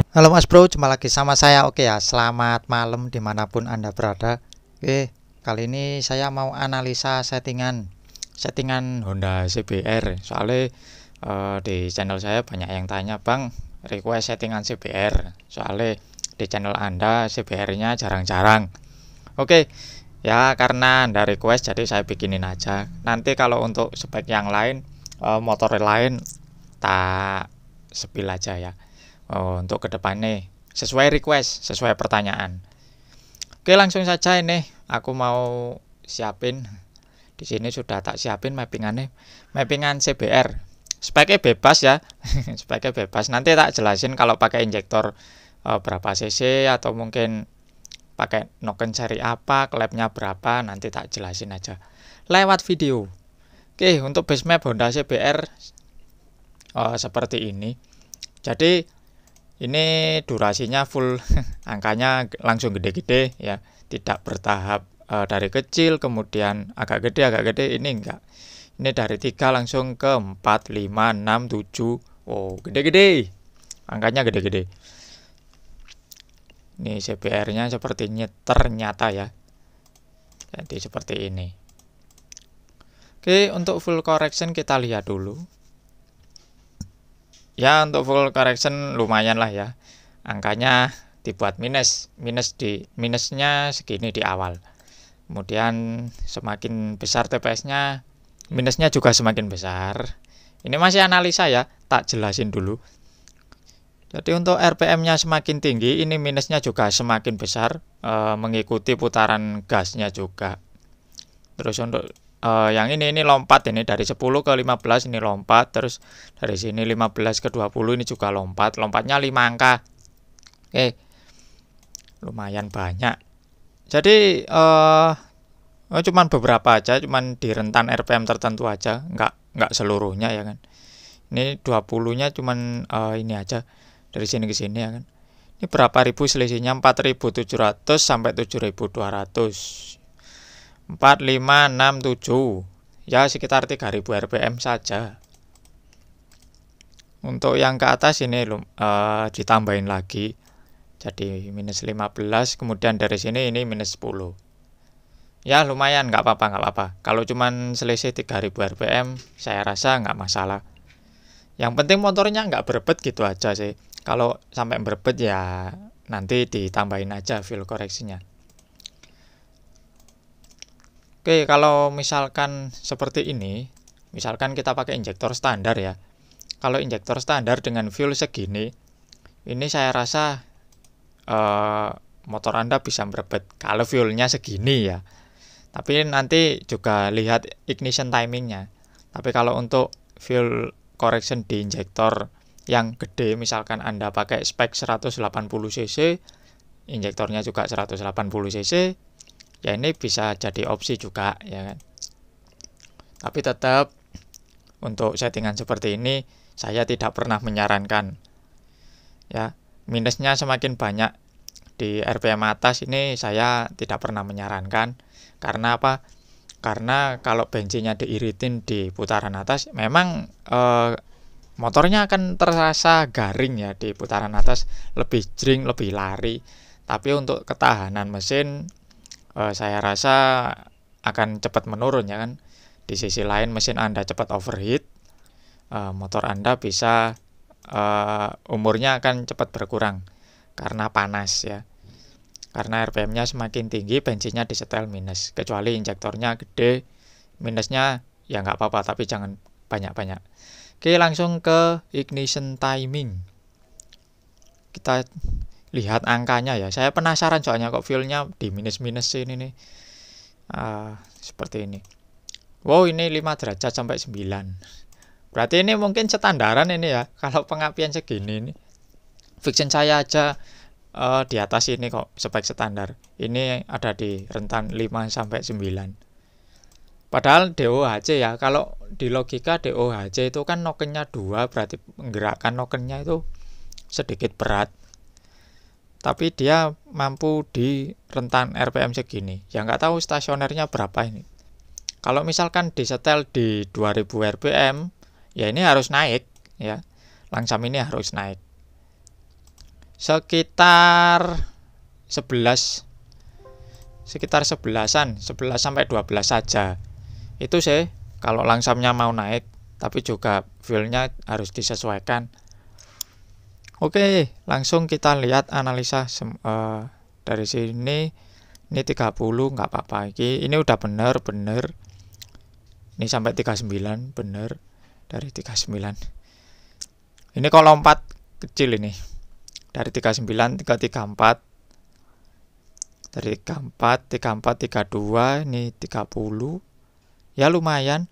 Halo Mas Bro, jumpa lagi sama saya. Oke ya, selamat malam dimanapun Anda berada. Oke, kali ini saya mau analisa settingan Honda CBR. Soalnya di channel saya banyak yang tanya, Bang, request settingan CBR. Soalnya di channel Anda CBR-nya jarang-jarang. Oke, ya karena Anda request jadi saya bikinin aja. Nanti kalau untuk spek yang lain, motor lain tak spill aja ya. Untuk kedepannya sesuai request, sesuai pertanyaan. Oke, langsung saja ini aku mau siapin. Di sini sudah tak siapin mappingannya. Mappingan CBR. Speknya bebas ya. Speknya bebas. Nanti tak jelasin kalau pakai injektor berapa cc atau mungkin pakai noken seri apa, klepnya berapa, nanti tak jelasin aja lewat video. Oke, untuk base map Honda CBR seperti ini. Jadi ini durasinya full, angkanya langsung gede-gede ya, tidak bertahap dari kecil kemudian agak gede ini enggak. Ini dari 3 langsung ke 4, 5, 6, 7. Oh, gede-gede. Angkanya gede-gede. Ini CBR-nya sepertinya ternyata ya. Jadi seperti ini. Oke, untuk full correction kita lihat dulu. Ya, untuk full correction lumayan lah ya, angkanya dibuat minusnya segini di awal, kemudian semakin besar TPS-nya, minusnya juga semakin besar. Ini masih analisa ya, tak jelasin dulu. Jadi untuk RPM-nya semakin tinggi, ini minusnya juga semakin besar, mengikuti putaran gasnya juga. Terus untuk yang ini lompat, ini dari 10 ke 15 ini lompat, terus dari sini 15 ke 20 ini juga lompatnya 5 angka. Oke, lumayan banyak. Jadi cuman beberapa aja, cuman di rentan RPM tertentu aja, nggak seluruhnya ya kan. Ini 20-nya cuman ini aja, dari sini ke sini ya kan. Ini berapa ribu selisihnya, 4.700 sampai 7.200. 4, 5, 6, 7, ya sekitar 3000 rpm saja. Untuk yang ke atas ini ditambahin lagi, jadi minus 15, kemudian dari sini ini minus 10. Ya lumayan, nggak apa-apa. Kalau cuman selisih 3000 rpm saya rasa nggak masalah. Yang penting motornya nggak berbet gitu aja sih. Kalau sampai berbet ya nanti ditambahin aja fuel koreksinya. Oke, kalau misalkan seperti ini, misalkan kita pakai injektor standar ya. Kalau injektor standar dengan fuel segini, ini saya rasa motor Anda bisa berebet kalau fuelnya segini ya. Tapi nanti juga lihat ignition timingnya. Tapi kalau untuk fuel correction di injektor yang gede, misalkan Anda pakai spek 180 cc, injektornya juga 180 cc, ya ini bisa jadi opsi juga ya kan. Tapi tetap untuk settingan seperti ini saya tidak pernah menyarankan ya. Minusnya semakin banyak di RPM atas ini saya tidak pernah menyarankan. Karena apa? Karena kalau bensinnya diiritin di putaran atas, memang motornya akan terasa garing ya di putaran atas, lebih jring, lebih lari. Tapi untuk ketahanan mesin saya rasa akan cepat menurun ya kan. Di sisi lain mesin Anda cepat overheat, motor Anda bisa umurnya akan cepat berkurang karena panas ya. Karena RPM-nya semakin tinggi, bensinnya disetel minus. Kecuali injektornya gede, minusnya ya nggak apa-apa, tapi jangan banyak-banyak. Oke, langsung ke ignition timing. Kita lihat angkanya ya. Saya penasaran soalnya kok fuelnya di minus-minus ini nih. Seperti ini. Wow, ini 5 derajat sampai 9. Berarti ini mungkin standaran ini ya. Kalau pengapian segini ini. Fiction saya aja di atas ini kok spek standar. Ini ada di rentan 5 sampai 9. Padahal DOHC ya. Kalau di logika DOHC itu kan nokennya 2, berarti menggerakkan nokennya itu sedikit berat. Tapi dia mampu di rentan RPM segini. Ya nggak tahu stasionernya berapa ini. Kalau misalkan disetel di 2000 rpm, ya ini harus naik ya. Langsam ini harus naik. sekitar 11 sekitar 11-an, 11 sampai 12 saja. Itu sih kalau langsamnya mau naik, tapi juga fuelnya harus disesuaikan. Oke, langsung kita lihat analisa dari sini. Ini 30 nggak apa-apa. Ini udah bener. Ini sampai 39 bener dari 39. Ini kalau lompat kecil ini. Dari 39 ke 34. Dari 34, 32, ini 30. Ya lumayan.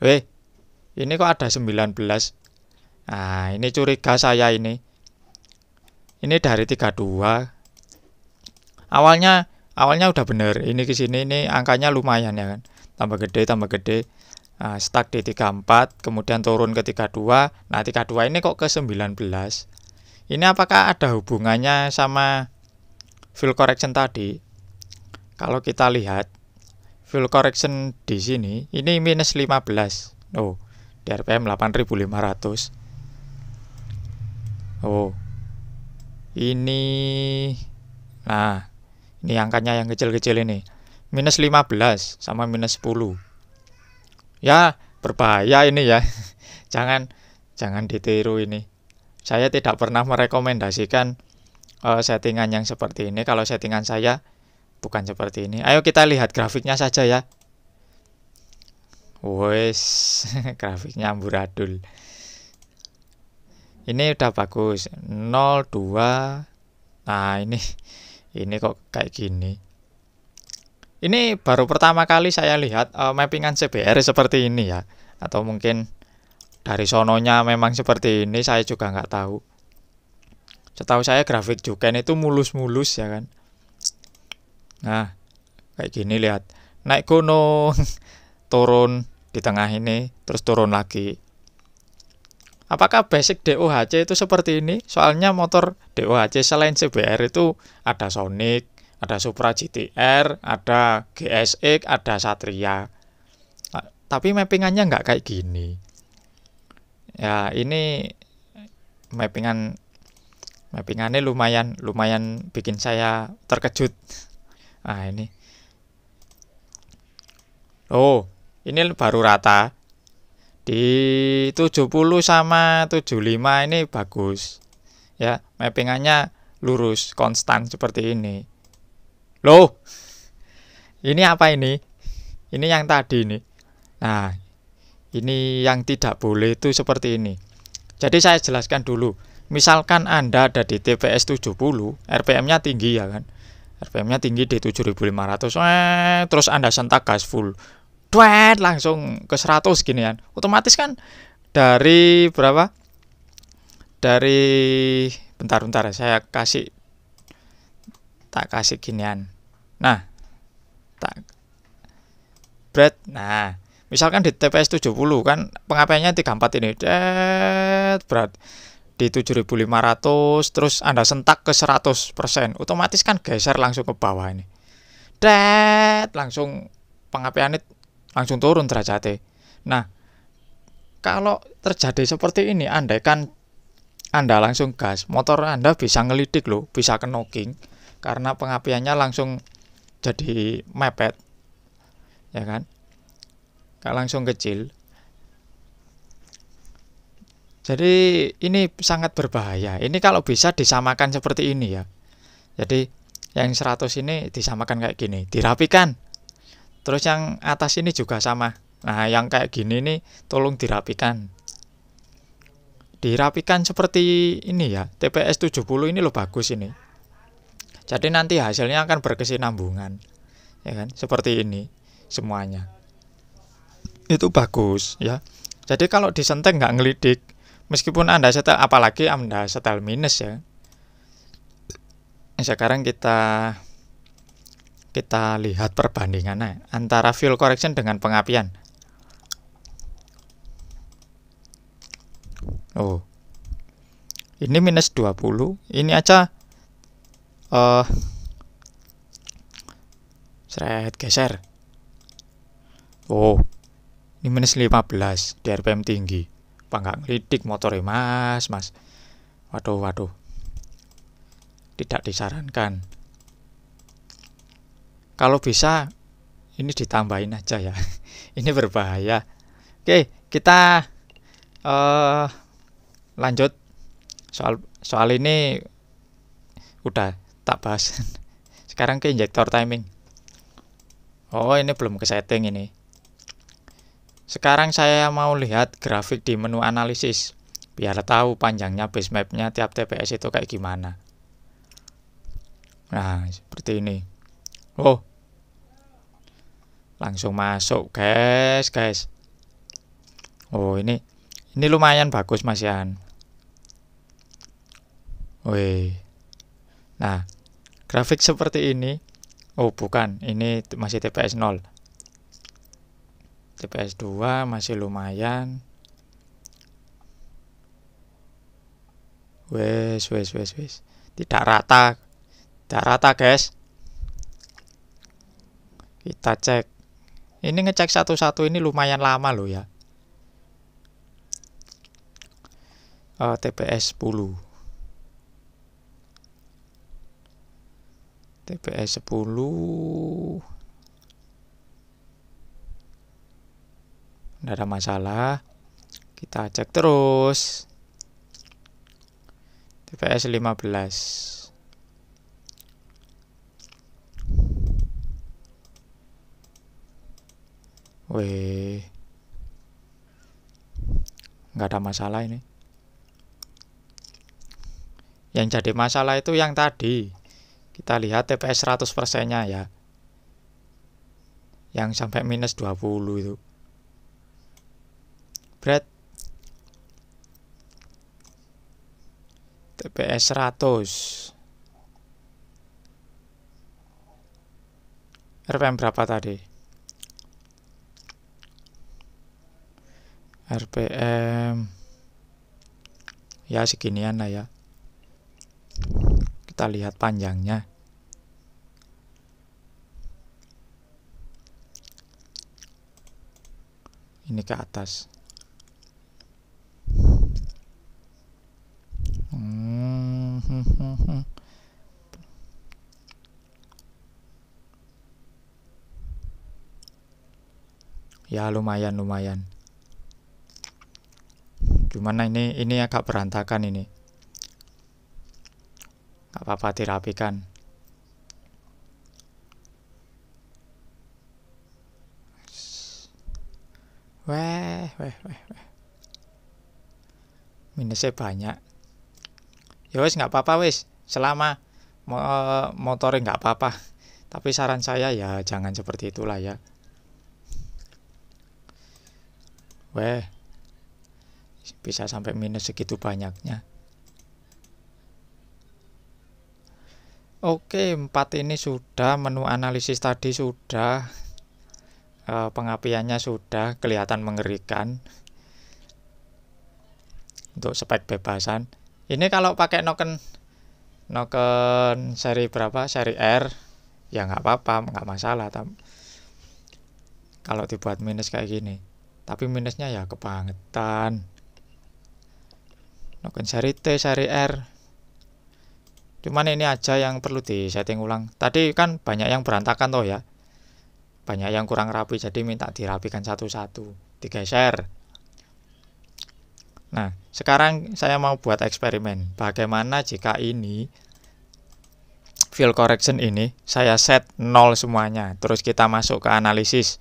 Ini kok ada 19. Nah, ini curiga saya ini. Ini dari 32. Awalnya udah bener. Ini ke sini ini angkanya lumayan ya kan. Tambah gede. Nah, stuck di 34, kemudian turun ke 32. Nah, 32 ini kok ke 19. Ini apakah ada hubungannya sama fuel correction tadi? Kalau kita lihat fuel correction di sini, ini minus 15. Oh, di RPM 8.500. Oh, ini, nah, ini angkanya yang kecil-kecil ini. Minus 15 sama minus 10. Ya, berbahaya ini ya. Jangan ditiru ini. Saya tidak pernah merekomendasikan settingan yang seperti ini. Kalau settingan saya bukan seperti ini. Ayo kita lihat grafiknya saja ya. Wes, grafiknya amburadul. Ini udah bagus. 0, 2. Nah, ini kok kayak gini. Ini baru pertama kali saya lihat mappingan CBR seperti ini ya. Atau mungkin dari sononya memang seperti ini, saya juga nggak tahu. Setahu saya grafik Juken itu mulus-mulus ya kan. Nah, kayak gini lihat. Naik gunung, turun di tengah ini, terus turun lagi. Apakah basic DOHC itu seperti ini? Soalnya motor DOHC selain CBR itu ada Sonic, ada Supra GTR, ada GSX, ada Satria. Tapi mappingannya nggak kayak gini. Ya, ini mappingannya lumayan bikin saya terkejut. Nah, ini. Oh, ini baru rata. Di 70 sama 75 ini bagus. Ya, mappingannya lurus, konstan seperti ini. Loh, ini apa ini? Ini yang tadi nih. Nah, ini yang tidak boleh itu seperti ini. Jadi saya jelaskan dulu. Misalkan Anda ada di TPS 70, RPM-nya tinggi ya kan. RPM-nya tinggi di 7500. Terus Anda sentak gas full. Langsung ke 100 gini kan. Otomatis kan dari berapa? Dari bentar saya tak kasih ginian. Nah, Nah, misalkan di TPS 70 kan pengapiannya 34 ini. Berat di 7500, terus Anda sentak ke 100%, otomatis kan geser langsung ke bawah ini. Langsung pengapiannya langsung turun derajatnya. Nah, kalau terjadi seperti ini, andaikan Anda langsung gas, motor Anda bisa ngelidik loh, bisa knocking karena pengapiannya langsung jadi mepet. Ya kan? Gak langsung kecil. Jadi ini sangat berbahaya. Ini kalau bisa disamakan seperti ini ya. Jadi yang 100 ini disamakan kayak gini, dirapikan. Terus yang atas ini juga sama. Nah, yang kayak gini nih tolong dirapikan. Dirapikan seperti ini ya. TPS 70 ini loh bagus ini. Jadi nanti hasilnya akan berkesinambungan. Ya kan? Seperti ini semuanya. Itu bagus ya. Jadi kalau disentek nggak ngelidik, meskipun Anda setel, apalagi Anda setel minus ya. Sekarang kita lihat perbandingannya antara fuel correction dengan pengapian. Oh, ini minus 20, ini aja geser. Oh, ini minus 15 di RPM tinggi. Apa nggak ngelidik motornya mas? Waduh. tidak disarankan. Kalau bisa ini ditambahin aja ya. Ini berbahaya. Oke, kita lanjut. Soal ini udah tak bahas. Sekarang ke injektor timing. Oh, ini belum ke setting ini. Sekarang saya mau lihat grafik di menu analisis biar tahu panjangnya base mapnya tiap TPS itu kayak gimana. Nah, seperti ini. Oh, langsung masuk guys. Oh, ini lumayan bagus Mas Yan. Wih. Nah, grafik seperti ini. Oh, bukan, ini masih TPS 0. TPS 2 masih lumayan. Wes. Tidak rata. Tidak rata, guys. Kita cek. Ini ngecek satu-satu ini lumayan lama loh ya. TPS 10. TPS 10. Tidak ada masalah. Kita cek terus. TPS 15. Wih. Nggak ada masalah ini. Yang jadi masalah itu yang tadi. Kita lihat TPS 100%-nya ya. Yang sampai minus 20 itu. Berat. TPS 100. RPM berapa tadi? RPM ya seginian lah ya. Kita lihat panjangnya. Ini ke atas. Ya lumayan. Cuman ini agak berantakan ini. Gak apa-apa dirapikan. Weh. Minusnya banyak. Ya wis nggak apa-apa wis. Selama motornya nggak apa-apa. Tapi saran saya ya jangan seperti itulah ya. Weh. Bisa sampai minus segitu banyaknya. Oke, 4 ini sudah, menu analisis tadi sudah, pengapiannya sudah, kelihatan mengerikan. Untuk spek bebasan. Ini kalau pakai Noken seri berapa? Seri R, ya nggak apa-apa, nggak masalah. Kalau dibuat minus kayak gini, tapi minusnya ya kebangetan. Noken seri T, seri R. Cuman ini aja yang perlu disetting ulang. Tadi kan banyak yang berantakan toh ya. Banyak yang kurang rapi, jadi minta dirapikan satu-satu, digeser. Nah, sekarang saya mau buat eksperimen. Bagaimana jika ini field correction ini saya set 0 semuanya. Terus kita masuk ke analisis.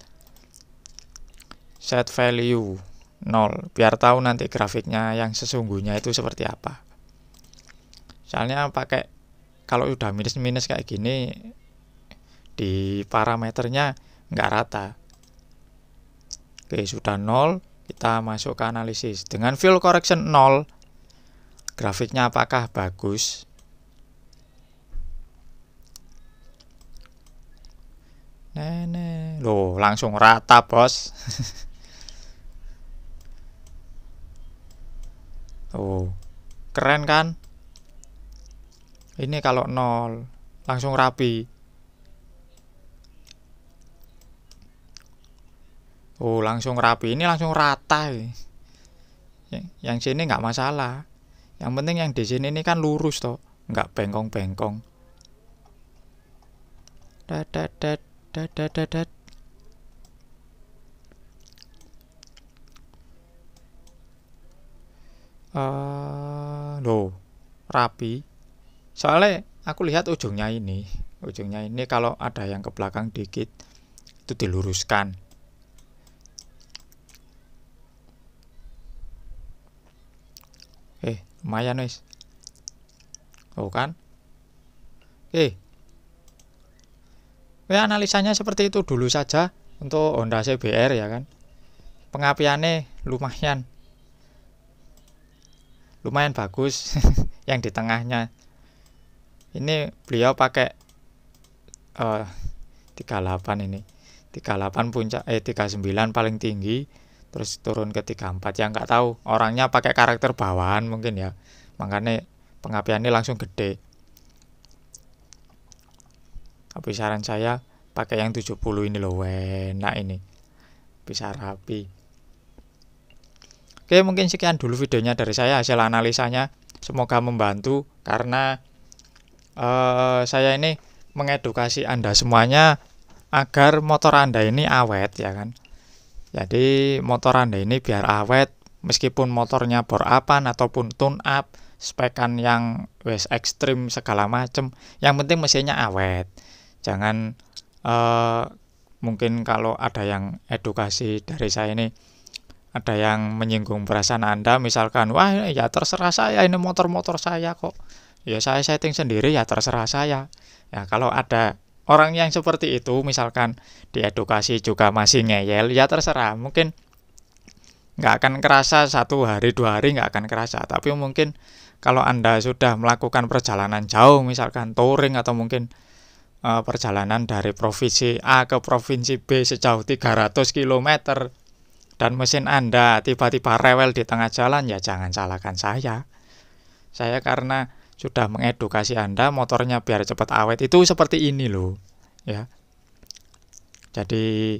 Set value 0, biar tahu nanti grafiknya yang sesungguhnya itu seperti apa. Soalnya pakai kalau udah minus kayak gini di parameternya nggak rata. Oke, sudah 0, kita masuk ke analisis. Dengan field correction 0, grafiknya apakah bagus? Loh, langsung rata, bos. Oh, keren kan? Ini kalau 0 langsung rapi. Oh, langsung rapi. Ini langsung rata. Yang sini nggak masalah. Yang penting yang di sini ini kan lurus toh. nggak bengkong-bengkong. Dadat dadat. Loh, rapi. Soalnya aku lihat ujungnya ini kalau ada yang ke belakang dikit itu diluruskan. Lumayan wis. Oh kan? Analisanya seperti itu dulu saja untuk Honda CBR ya kan. Pengapiannya lumayan bagus yang di tengahnya. Ini beliau pakai 38 ini. 38 puncak 39 paling tinggi, terus turun ke 34. Yang nggak tahu orangnya pakai karakter bawahan mungkin ya. Makanya pengapiannya langsung gede. Tapi saran saya pakai yang 70 ini loh, enak ini. Bisa rapi. Oke, mungkin sekian dulu videonya dari saya, hasil analisanya. Semoga membantu karena saya ini mengedukasi Anda semuanya agar motor Anda ini awet ya kan. Jadi motor Anda ini biar awet meskipun motornya bor upan ataupun tune up, spekan yang wes ekstrim segala macem, yang penting mesinnya awet. Jangan mungkin kalau ada yang edukasi dari saya ini ada yang menyinggung perasaan Anda, misalkan wah ya terserah saya, ini motor-motor saya kok, ya saya setting sendiri, ya terserah saya. Ya kalau ada orang yang seperti itu misalkan diedukasi juga masih ngeyel, ya terserah, mungkin nggak akan kerasa 1 hari 2 hari nggak akan kerasa. Tapi mungkin kalau Anda sudah melakukan perjalanan jauh, misalkan touring atau mungkin perjalanan dari provinsi A ke provinsi B sejauh 300 km dan mesin Anda tiba-tiba rewel di tengah jalan, ya jangan salahkan saya. Saya karena sudah mengedukasi Anda motornya biar cepat awet itu seperti ini loh ya. Jadi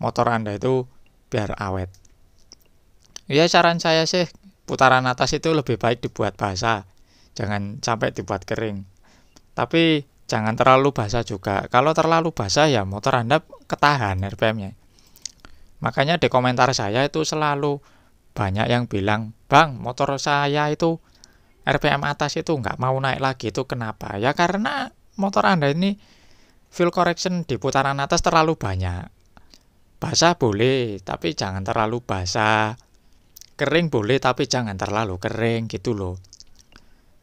motor Anda itu biar awet. Ya saran saya sih putaran atas itu lebih baik dibuat basah, jangan sampai dibuat kering. Tapi jangan terlalu basah juga. Kalau terlalu basah ya motor Anda ketahan RPM-nya. Makanya di komentar saya itu selalu banyak yang bilang, "Bang, motor saya itu RPM atas itu nggak mau naik lagi." Itu kenapa? Ya karena motor Anda ini fuel correction di putaran atas terlalu banyak. Basah boleh, tapi jangan terlalu basah. Kering boleh, tapi jangan terlalu kering gitu loh.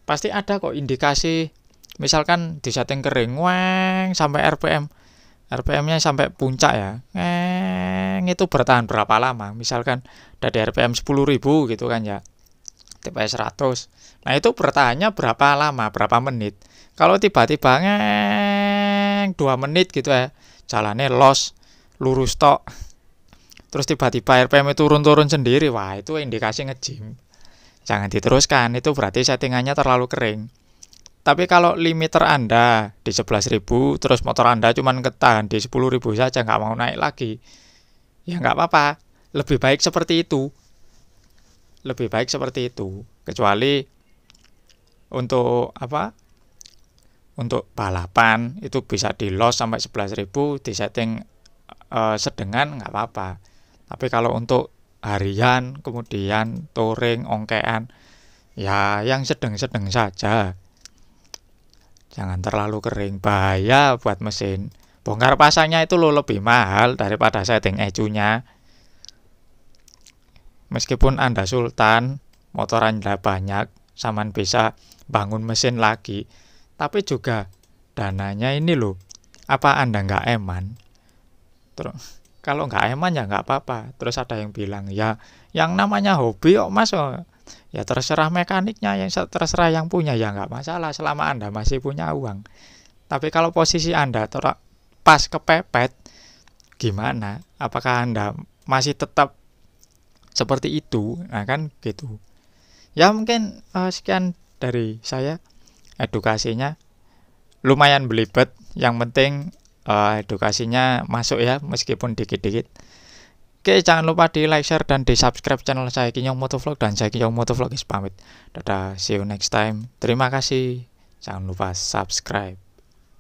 Pasti ada kok indikasi, misalkan di setting kering, weng, sampai RPM-nya sampai puncak ya. Itu bertahan berapa lama? Misalkan dari RPM 10.000 gitu kan ya. TPS 100. Nah, itu bertahannya berapa lama, berapa menit. Kalau tiba-tiba 2 menit gitu ya, jalannya los, lurus tok. Terus tiba-tiba RPM turun-turun sendiri, wah itu indikasi nge-gym. Jangan diteruskan, itu berarti settingannya terlalu kering. Tapi kalau limiter Anda di 11.000, terus motor Anda cuma ketahan di 10.000 saja, nggak mau naik lagi, ya nggak apa-apa. Lebih baik seperti itu. Kecuali untuk untuk balapan itu bisa di loss sampai 11.000, di setting sedengan nggak apa-apa. Tapi kalau untuk harian, kemudian touring, ongkean, ya yang sedang-sedang saja. Jangan terlalu kering, bahaya buat mesin. Bongkar pasangnya itu lebih mahal daripada setting ECU-nya. Meskipun Anda sultan, motor Anda banyak, saman bisa bangun mesin lagi. Tapi juga dananya ini loh, apa Anda nggak eman? Terus kalau nggak eman ya nggak apa-apa. Terus ada yang bilang, ya yang namanya hobi kok mas, ya terserah mekaniknya, yang terserah yang punya, ya nggak masalah selama Anda masih punya uang. Tapi kalau posisi Anda pas kepepet, gimana? Apakah Anda masih tetap seperti itu? Nah kan gitu. Ya mungkin sekian dari saya. Edukasinya lumayan belibet, yang penting edukasinya masuk ya, meskipun dikit-dikit. Oke, jangan lupa di like, share, dan di subscribe channel saya, Kinyong Motovlog, dan saya Kinyong Motovlog is pamit. Dadah, see you next time. Terima kasih. Jangan lupa subscribe.